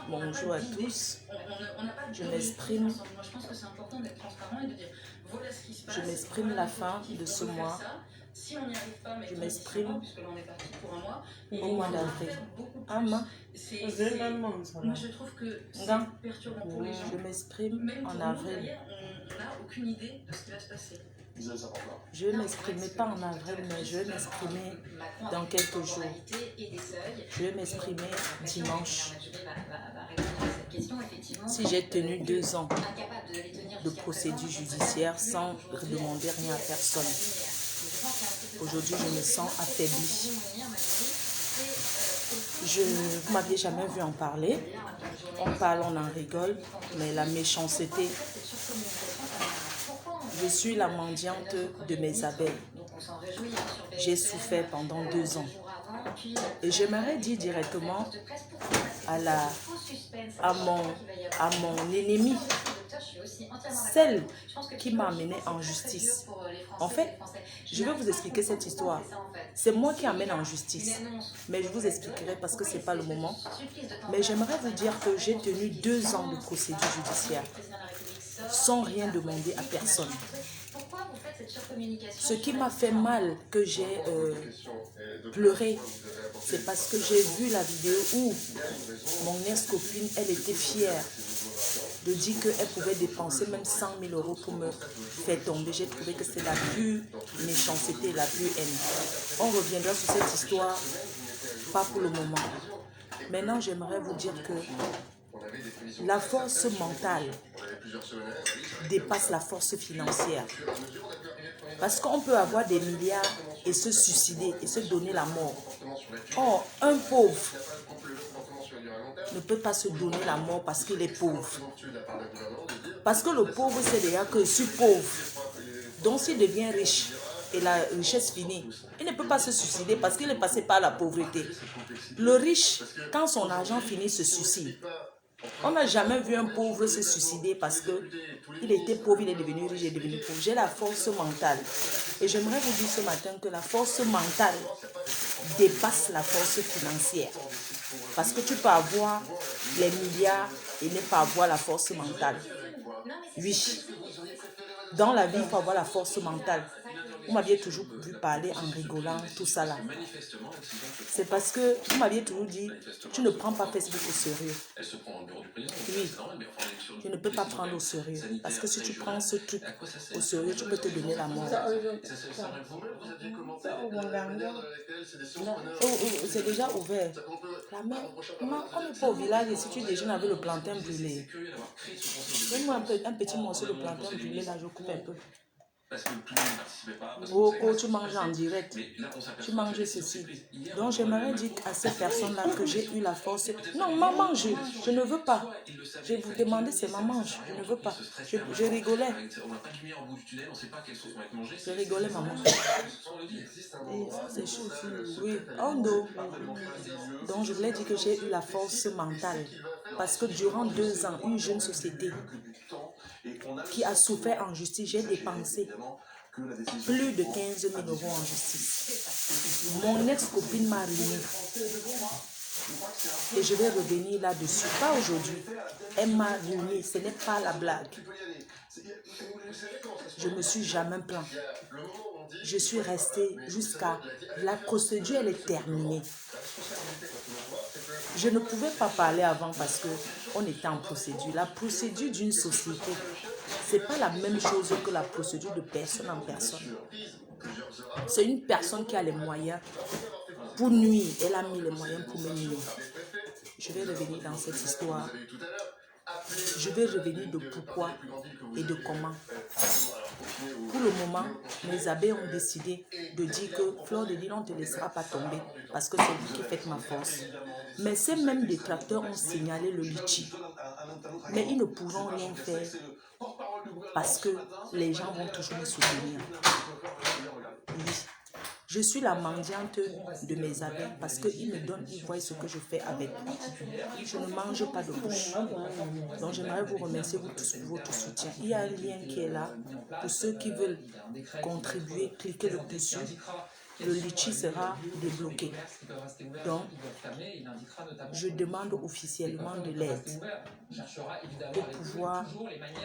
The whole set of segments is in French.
Bonjour à tous. Je m'exprime. Je m'exprime la fin de ce mois. Je m'exprime au mois d'avril. Je m'exprime en avril. Je ne m'exprimerai pas en avril, mais je vais m'exprimer dans quelques jours. Je vais m'exprimer dimanche. Si j'ai tenu 2 ans de procédure judiciaire sans demander rien à personne, aujourd'hui je me sens affaiblie. Vous m'aviez jamais vu en parler. On parle, on en rigole, mais la méchanceté. Je suis la mendiante de mes abeilles. J'ai souffert pendant 2 ans. Et j'aimerais dire directement à mon ennemi, celle qui m'a amené en justice. En fait, je vais vous expliquer cette histoire. C'est moi qui amène en justice. Mais je vous expliquerai parce que ce n'est pas le moment. Mais j'aimerais vous dire que j'ai tenu 2 ans de procédure judiciaire sans rien demander à personne. Ce qui m'a fait mal, que j'ai pleuré, c'est parce que j'ai vu la vidéo où mon ex-copine, elle était fière de dire qu'elle pouvait dépenser même 100 000 € pour me faire tomber. J'ai trouvé que c'est la plus méchanceté, la plus haine. On reviendra sur cette histoire, pas pour le moment. Maintenant, j'aimerais vous dire que la force mentale dépasse la force financière. Parce qu'on peut avoir des milliards et se suicider et se donner la mort. Or, un pauvre ne peut pas se donner la mort parce qu'il est pauvre. Parce que le pauvre sait déjà que je suis pauvre. Donc s'il devient riche et la richesse finit, il ne peut pas se suicider parce qu'il est passé par la pauvreté. Le riche, quand son argent finit, se suicide. On n'a jamais vu un pauvre se suicider parce qu'il était pauvre, il est devenu riche, il est devenu pauvre. J'ai la force mentale. Et j'aimerais vous dire ce matin que la force mentale dépasse la force financière. Parce que tu peux avoir les milliards et ne pas avoir la force mentale. Oui. Dans la vie, il faut avoir la force mentale. Vous m'aviez toujours vu parler en rigolant, tout ça là. C'est parce que vous m'aviez toujours dit, tu ne prends pas Facebook au sérieux. Oui, je ne peux pas prendre au sérieux. Parce que si tu prends ce truc au sérieux, tu peux te donner la mort. C'est déjà ouvert. La mère, on n'est pas au village et si tu déjeunes avec le plantain brûlé. Donne-moi un petit morceau de plantain brûlé, là je coupe un peu. Beaucoup, tu manges en direct. Tu manges ceci. Donc j'aimerais dire à ces personnes-là que j'ai eu la force. Non, maman, je ne veux pas. Je vous demandais, c'est maman, je ne veux pas. Je rigolais. Je rigolais, maman. C'est chaud. Oui, oh non. Donc je voulais dire que j'ai eu la force mentale. Parce que durant 2 ans, une jeune société qui a souffert en justice, j'ai dépensé plus de 15 000 € en justice. Mon ex-copine m'a ruiné. Et je vais revenir là-dessus. Pas aujourd'hui. Elle m'a ruiné. Ce n'est pas la blague. Je ne me suis jamais plaint. Je suis restée jusqu'à... La procédure, elle est terminée. Je ne pouvais pas parler avant parce qu'on était en procédure. La procédure d'une société, ce n'est pas la même chose que la procédure de personne en personne. C'est une personne qui a les moyens pour nuire. Elle a mis les moyens pour me nuire. Je vais revenir dans cette histoire. Je vais revenir de pourquoi et de comment. Pour le moment, mes abeilles ont décidé de dire que Fleur de Lys, on ne te laissera pas tomber parce que c'est vous qui faites ma force. Mais ces mêmes détracteurs ont signalé le litchi. Mais ils ne pourront rien faire parce que les gens vont toujours me soutenir. Oui. Je suis la mendiante de mes abeilles parce qu'ils me donnent, ils voient ce que je fais avec. Je ne mange pas de bouche. Donc j'aimerais vous remercier vous tous pour votre soutien. Il y a un lien qui est là. Pour ceux qui veulent contribuer, cliquez le dessus. le litchi sera débloqué. Donc, je demande officiellement de l'aide pour pouvoir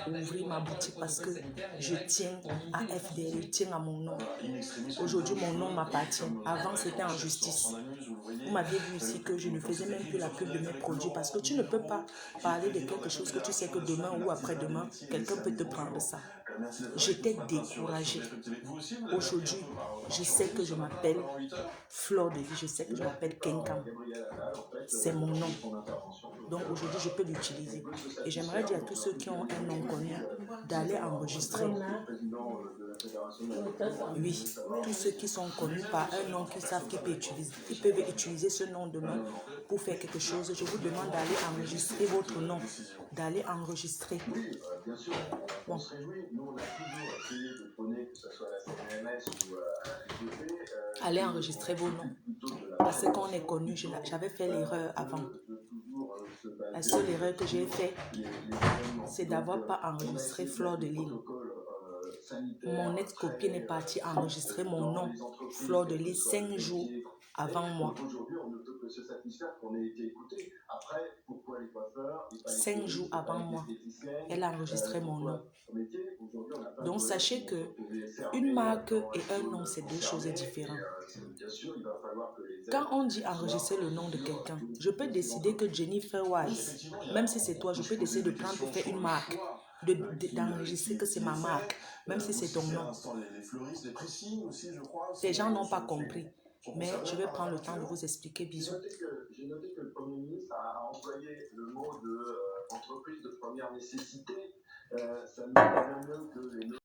ouvrir ma boutique parce que je tiens à FDL, je tiens à mon nom. Aujourd'hui, mon nom m'appartient. Avant, c'était en justice. Vous m'aviez vu ici que je ne faisais même plus la pub de mes produits parce que tu ne peux pas parler de quelque chose que tu sais que demain ou après-demain, quelqu'un peut te prendre ça. J'étais découragée. Aujourd'hui, je sais que je m'appelle Fleur de Vie, je sais que je m'appelle Kenkam. C'est mon nom. Donc aujourd'hui, je peux l'utiliser. Et j'aimerais dire à tous ceux qui ont un nom connu d'aller enregistrer. Oui, tous ceux qui sont connus par un nom qu'ils savent qu'ils peuvent utiliser ce nom demain pour faire quelque chose. Je vous demande d'aller enregistrer votre nom, d'aller enregistrer. Bon. Allez enregistrer vos noms. Parce qu'on est connu, j'avais fait l'erreur avant. La seule erreur que j'ai faite, c'est d'avoir pas enregistré Fleur de Lys. Mon ex-copine est partie enregistrer mon nom, Fleur de Lys, 5 jours avant moi. 5 jours avant moi, elle a enregistré mon nom. Donc sachez que une marque et un nom, c'est deux choses différentes. Quand on dit enregistrer le nom de quelqu'un, je peux décider que Jennifer Wise, même si c'est toi, je peux décider de prendre pour faire une marque, d'enregistrer que c'est ma marque, même si c'est ton nom. Les gens n'ont pas compris, mais je vais prendre le temps de vous expliquer. Bisous. J'ai noté que le Premier ministre a employé le mot de entreprise de première nécessité. Ça nous convient mieux que les